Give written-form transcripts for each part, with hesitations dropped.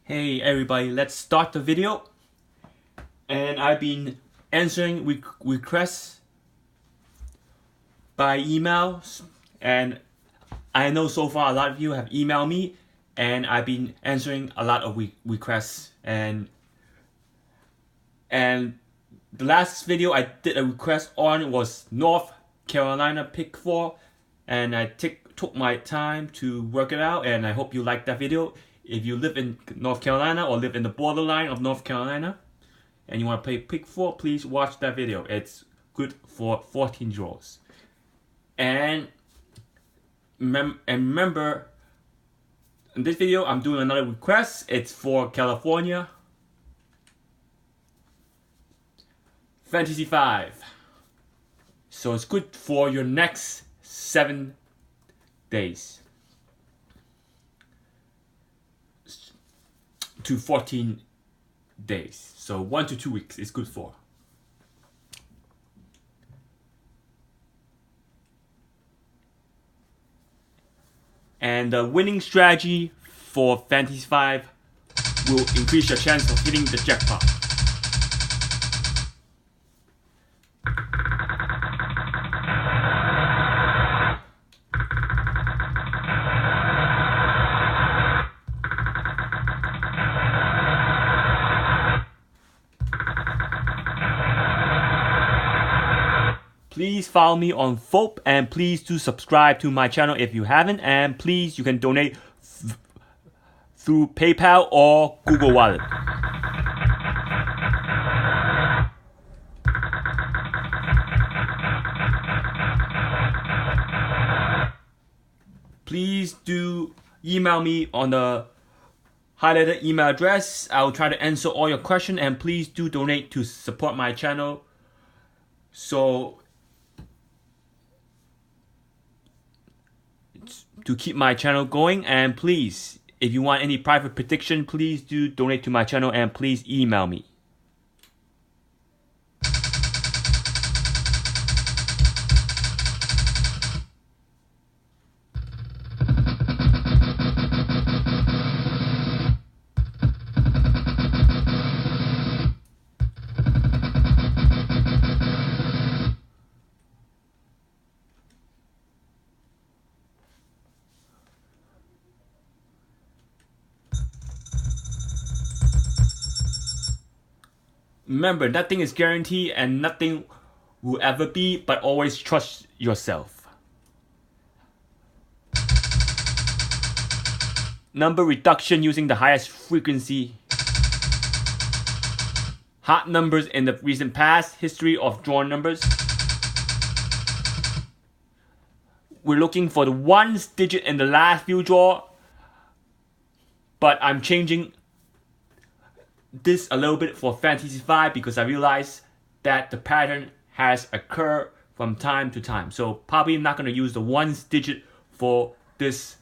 Hey everybody, let's start the video. And I've been answering requests by emails, and I know so far a lot of you have emailed me, and I've been answering a lot of requests. And the last video I did a request on was North Carolina pick 4, and I took my time to work it out, and I hope you liked that video. If you live in North Carolina or live in the borderline of North Carolina and you want to play pick 4, please watch that video. It's good for 14 draws. And remember, in this video I'm doing another request. It's for California Fantasy 5. So it's good for your next 7 days to 14 days. So 1 to 2 weeks is good for. And the winning strategy for Fantasy 5 will increase your chance of hitting the jackpot. Please follow me on FOP, and please do subscribe to my channel if you haven't, and please you can donate through PayPal or Google Wallet. Please do email me on the highlighted email address. I will try to answer all your questions, and please do donate to support my channel. So to keep my channel going, and please, if you want any private prediction, please do donate to my channel, and please email me. Remember, nothing is guaranteed and nothing will ever be, but always trust yourself. Number reduction using the highest frequency. Hot numbers in the recent past. History of drawn numbers. We're looking for the 1s digit in the last few draw, but I'm changing this a little bit for Fantasy 5 because I realized that the pattern has occurred from time to time. So probably not going to use the 1s digit for this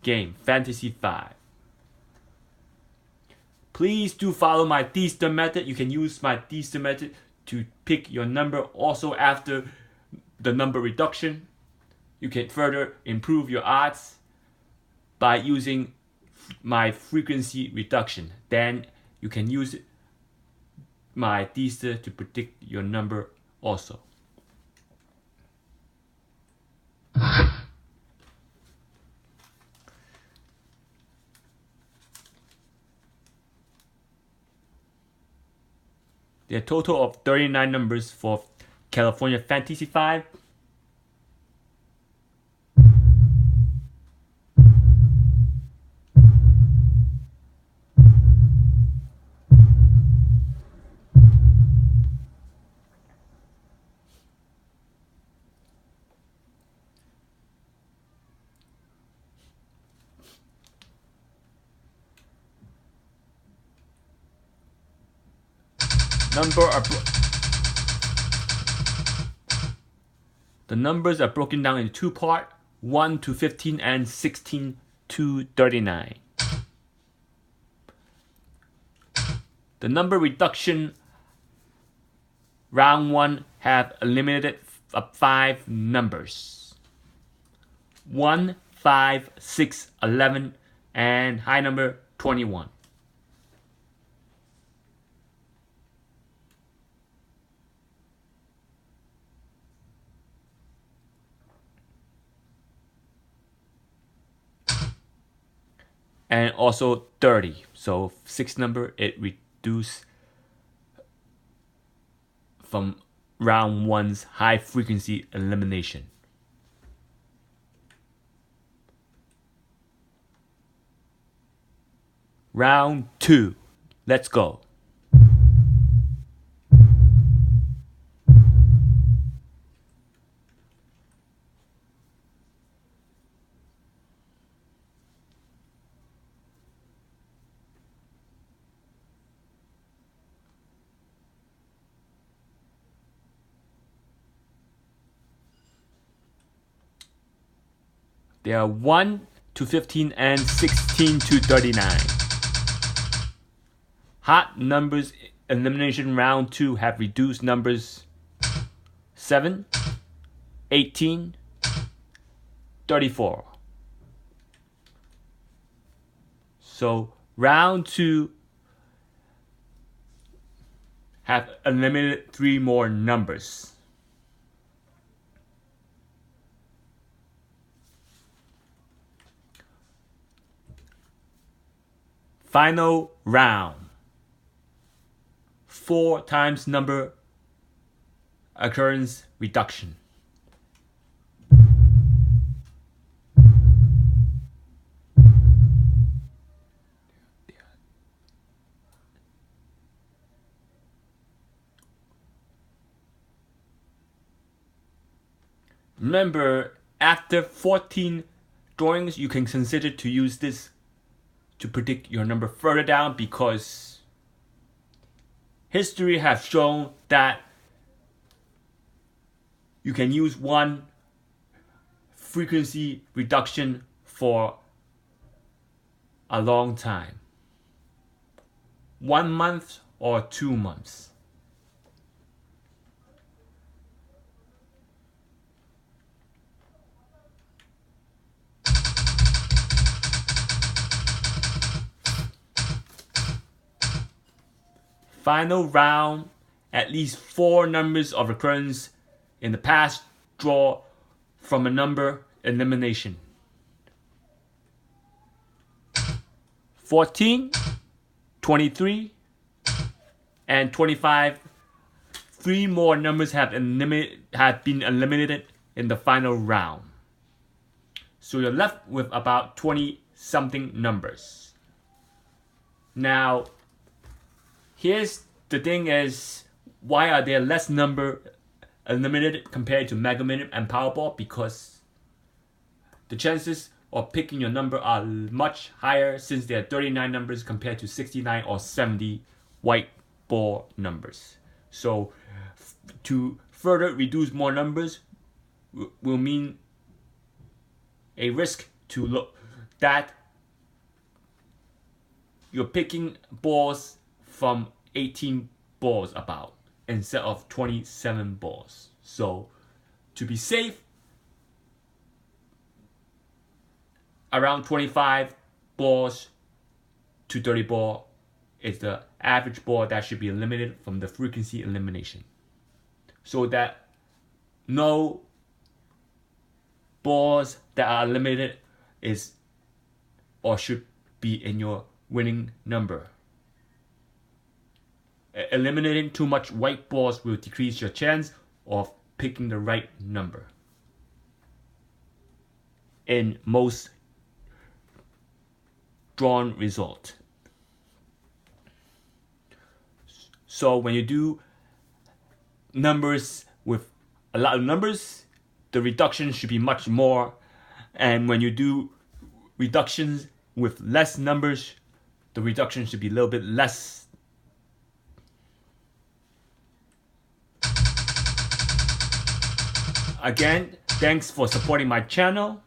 game, Fantasy 5. Please do follow my D-Star method. You can use my D-Star method to pick your number. Also, after the number reduction, you can further improve your odds by using my frequency reduction. Then you can use my D-Star to predict your number also. There are a total of 39 numbers for California Fantasy 5. The numbers are broken down into 2 parts, 1 to 15 and 16 to 39. The number reduction round 1 have eliminated 5 numbers. 1, 5, 6, 11, and high number 21. And also 30. So 6 number, it reduced from round 1's high frequency elimination. Round 2. Let's go. There are 1 to 15 and 16 to 39. Hot numbers elimination round 2 have reduced numbers 7, 18, 34. So round 2 have eliminated 3 more numbers. Final round. 4 times number occurrence reduction. Remember, after 14 drawings, you can consider to use this to predict your number further down, because history has shown that you can use one frequency reduction for a long time. 1 month or 2 months. Final round, at least 4 numbers of recurrence in the past draw from a number elimination. 14, 23, and 25. 3 more numbers have been eliminated in the final round. So you're left with about 20 something numbers. Now, here's the thing is, why are there less number eliminated compared to Mega Minute and Powerball? Because the chances of picking your number are much higher, since there are 39 numbers compared to 69 or 70 white ball numbers. So to further reduce more numbers will mean a risk to look that you're picking balls from 18 balls about instead of 27 balls. So to be safe, around 25 balls to 30 ball is the average ball that should be eliminated from the frequency elimination, so that no balls that are eliminated is or should be in your winning number. Eliminating too much white balls will decrease your chance of picking the right number in most drawn result. So when you do numbers with a lot of numbers, the reduction should be much more, and when you do reductions with less numbers, the reduction should be a little bit less. Again, thanks for supporting my channel.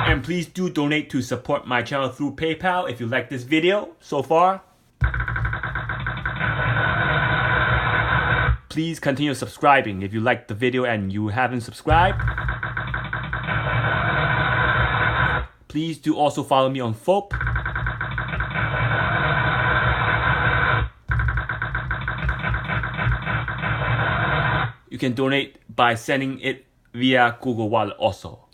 And please do donate to support my channel through PayPal if you like this video so far. Please continue subscribing if you like the video and you haven't subscribed. Please do also follow me on FOP. You can donate by sending it via Google Wallet also.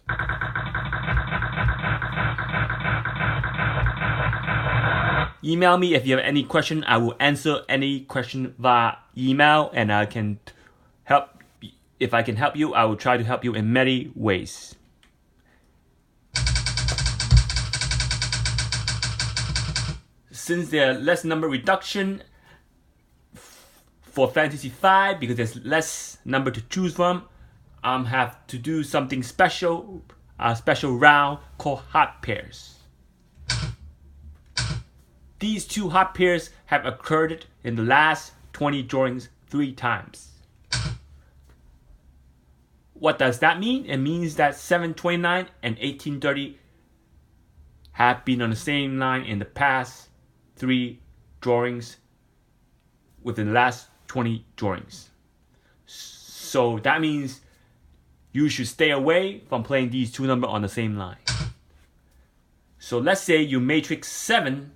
Email me if you have any question. I will answer any question via email, and I can help. If I can help you, I will try to help you in many ways. Since there's less number reduction for Fantasy 5, because there's less number to choose from, I have to do something special, a special round called hot pairs. These two hot pairs have occurred in the last 20 drawings 3 times. What does that mean? It means that 729 and 1830 have been on the same line in the past 3 drawings within the last 20 drawings. So that means you should stay away from playing these 2 numbers on the same line. So let's say you matrix 7,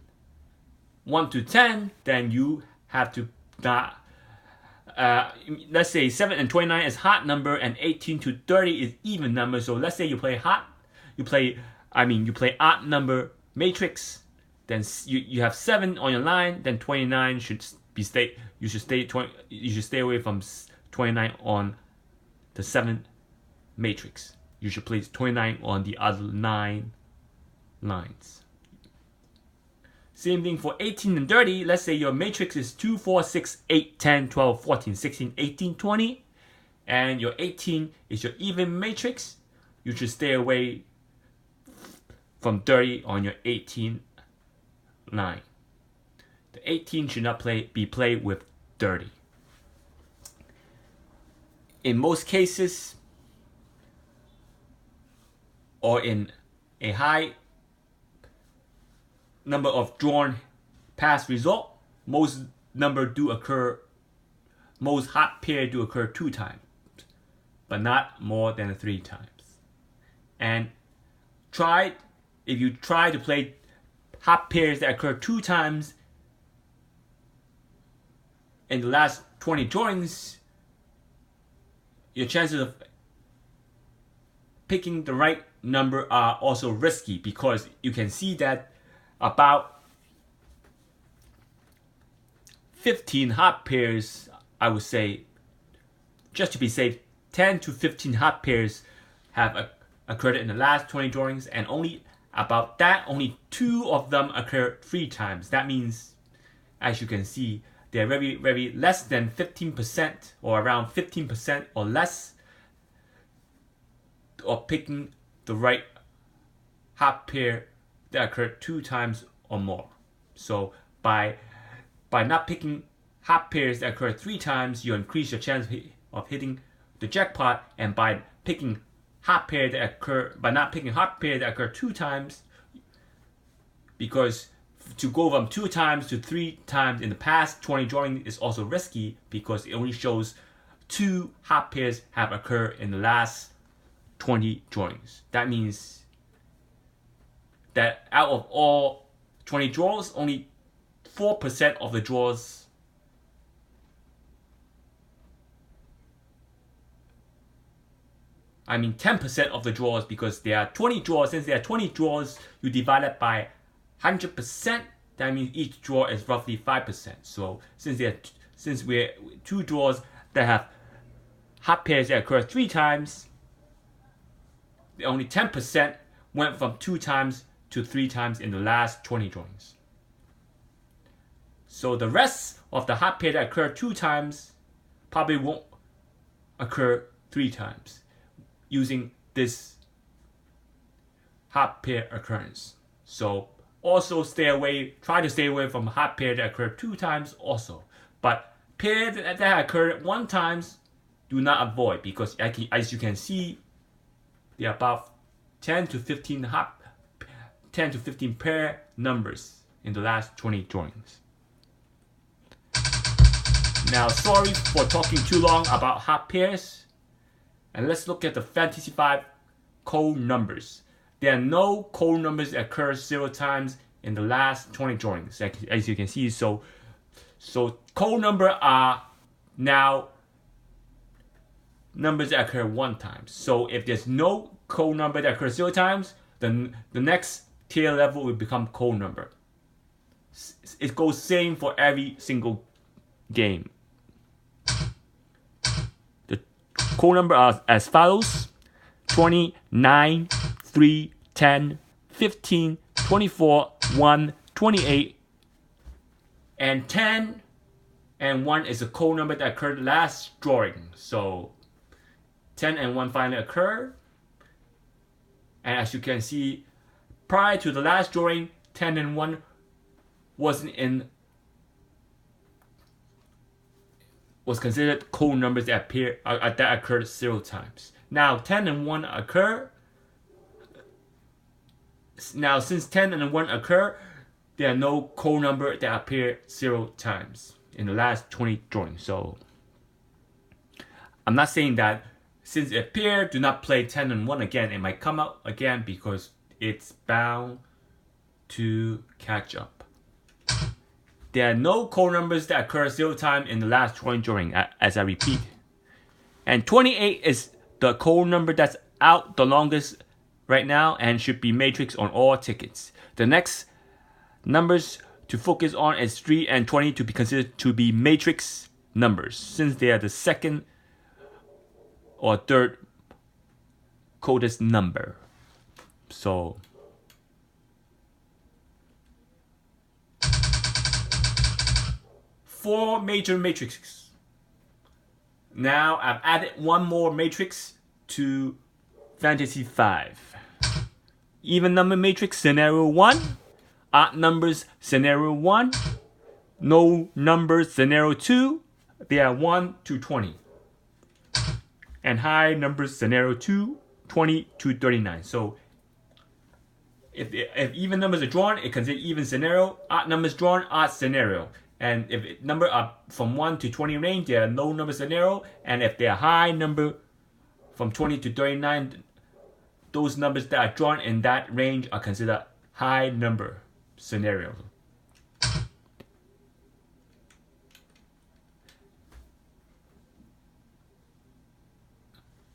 1 to 10, then you have to not. Let's say 7 and 29 is hot number and 18 to 30 is even number. So let's say you play odd number matrix. Then you have 7 on your line. Then 29 should be you should stay away from 29 on the 7 matrix. You should place 29 on the other 9 lines. Same thing for 18 and 30. Let's say your matrix is 2, 4, 6, 8, 10, 12, 14, 16, 18, 20. And your 18 is your even matrix. You should stay away from 30 on your 18 line. The 18 should not be played with 30. In most cases, or in a high number of drawn past result, most hot pair do occur 2 times, but not more than 3 times. And if you try to play hot pairs that occur 2 times in the last 20 drawings, your chances of picking the right number are also risky, because you can see that about 15 hot pairs, I would say, just to be safe, 10 to 15 hot pairs have occurred in the last 20 drawings, and only 2 of them occur 3 times. That means, as you can see, they're very, very less than 15%, or around 15% or less, of picking the right hot pair that occurred 2 times or more. So by not picking hot pairs that occur 3 times, you increase your chance of hitting the jackpot. And by not picking hot pair that occur 2 times, because to go from 2 times to 3 times in the past 20 drawing is also risky, because it only shows 2 hot pairs have occurred in the last 20 drawings. That means that out of all 20 draws, only 4% of the draws I mean 10% of the draws, because there are 20 draws. Since there are 20 draws, you divide it by 100%. That means each draw is roughly 5%. So since we're 2 draws that have hot pairs that occur 3 times, only 10% went from 2 times to 3 times in the last 20 drawings. So the rest of the hot pair that occur 2 times probably won't occur 3 times using this hot pair occurrence. So also try to stay away from hot pair that occur 2 times also. But pairs that occur 1 time, do not avoid, because as you can see, there are about 10 to 15 pair numbers in the last 20 drawings. Now, sorry for talking too long about hot pairs, and let's look at the Fantasy 5 code numbers. there are no code numbers that occur 0 times in the last 20 drawings, as you can see. So code number are now numbers that occur 1 time. So if there's no code number that occurs 0 times, then the next tier level will become code number. It goes same for every single game. The code number are as follows: 20, 9, 3, 10, 15, 24, 1, 28, and 10 and 1 is a code number that occurred last drawing. So 10 and 1 finally occur. And as you can see, prior to the last drawing, 10 and 1 was considered code numbers that occurred 0 times. Now 10 and 1 occur. Now since 10 and 1 occur, there are no code number that appear 0 times in the last 20 drawings. So I'm not saying that since it appeared, do not play 10 and 1 again. It might come out again because it's bound to catch up. There are no code numbers that occur 0 time in the last 20 drawing, as I repeat. And 28 is the code number that's out the longest right now and should be matrix on all tickets. The next numbers to focus on is 3 and 20 to be considered to be matrix numbers, since they are the second or third codest number. So four major matrices. Now I've added one more matrix to Fantasy 5. Even number matrix scenario 1, odd numbers scenario 1, no numbers scenario 2, they are 1 to 20. And high numbers scenario 2, 20 to 39. So if even numbers are drawn, it considers even scenario. Odd numbers drawn, odd scenario. And if number are from 1 to 20 range, they are no number scenario. And if they are high number from 20 to 39, those numbers that are drawn in that range are considered high number scenario.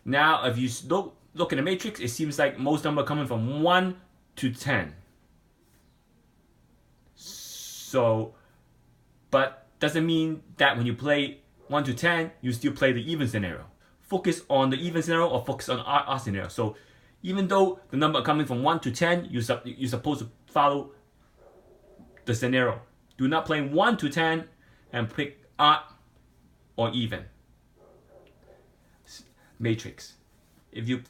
Now, if you look at the matrix, it seems like most numbers are coming from 1 to 10. So, but doesn't mean that when you play 1 to 10, you still play the even scenario. Focus on the even scenario or focus on odd scenario. So, even though the number coming from 1 to 10, you're supposed to follow the scenario. Do not play 1 to 10 and pick odd or even matrix. If you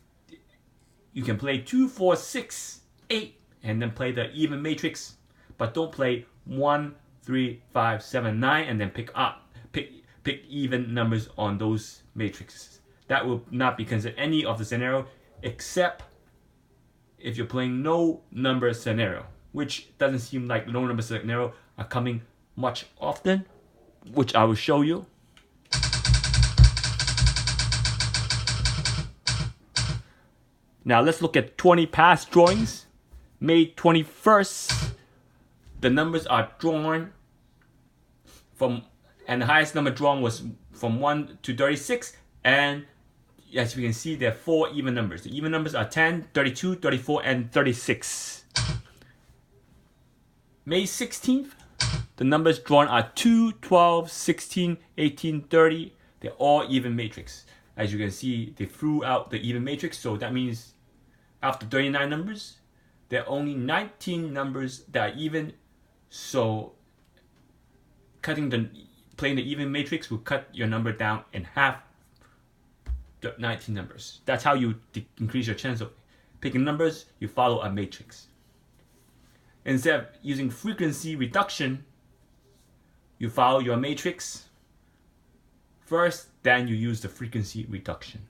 can play 2, 4, 6, 8 and then play the even matrix, but don't play 1, 3, 5, 7, 9 and then pick even numbers on those matrices. That will not be considered any of the scenario except if you're playing no number scenario, which doesn't seem like no number scenario are coming much often, which I will show you. Now let's look at 20 past drawings. May 21st, the numbers are drawn from, and the highest number drawn was from 1 to 36, and as you can see, there are 4 even numbers. The even numbers are 10, 32, 34, and 36. May 16th, the numbers drawn are 2, 12, 16, 18, 30. They're all even matrix. As you can see, they threw out the even matrix, so that means after 39 numbers, there are only 19 numbers that are even. So playing the even matrix will cut your number down in half. 19 numbers. That's how you increase your chance of picking numbers. You follow a matrix. Instead of using frequency reduction, you follow your matrix first, then you use the frequency reduction.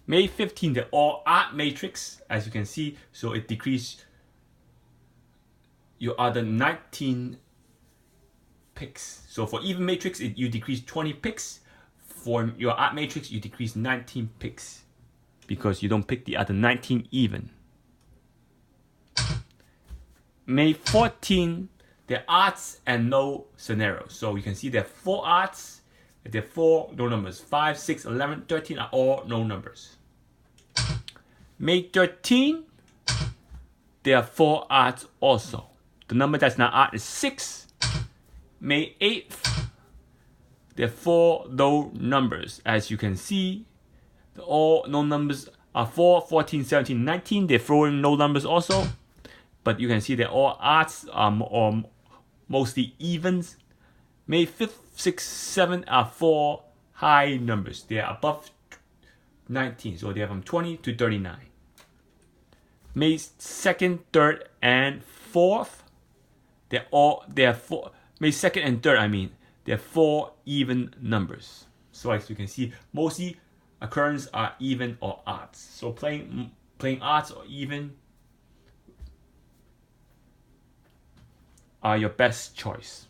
May 15, they're all odd matrix, as you can see, so it decreases your other 19 picks. So for even matrix, you decrease 20 picks. For your odd matrix, you decrease 19 picks. because you don't pick the other 19 even. May 14, there are odds and no scenarios. So you can see there are 4 odds, there are 4 no numbers. 5, 6, 11, 13 are all no numbers. May 13, there are 4 odds also. The number that's not odd is 6. May 8th, there are 4 no numbers. As you can see, all no numbers are 4, 14, 17, 19. They're throwing no numbers also. But you can see that all odds are mostly evens. May 5th, 6th, 7th are 4 high numbers. They are above 19. So they are from 20 to 39. May 2nd, 3rd, and 4th, they're 4. May 2nd and 3rd, they're 4 even numbers. So as you can see, mostly occurrences are even or odds. So playing odds or even are your best choice.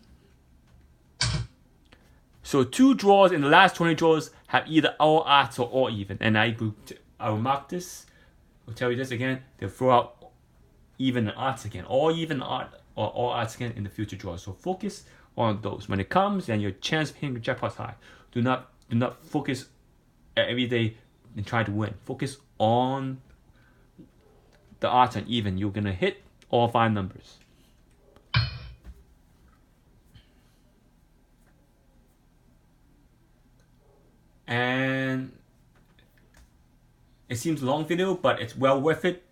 So 2 draws in the last 20 draws have either all odds or all even. And I will mark this. I'll tell you this again. They'll throw out even and odds again. All even odd or all odds again in the future draws. So focus on those. When it comes and your chance of hitting the jackpot high, do not focus every day and try to win. Focus on the odds and even. You're gonna hit all 5 numbers. And it seems a long video, but it's well worth it.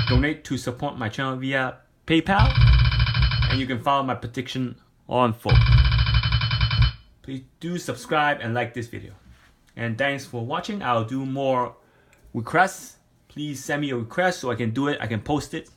Donate to support my channel via PayPal, and you can follow my prediction on phone. Please do subscribe and like this video. And thanks for watching. I'll do more requests. Please send me a request so I can do it. I can post it.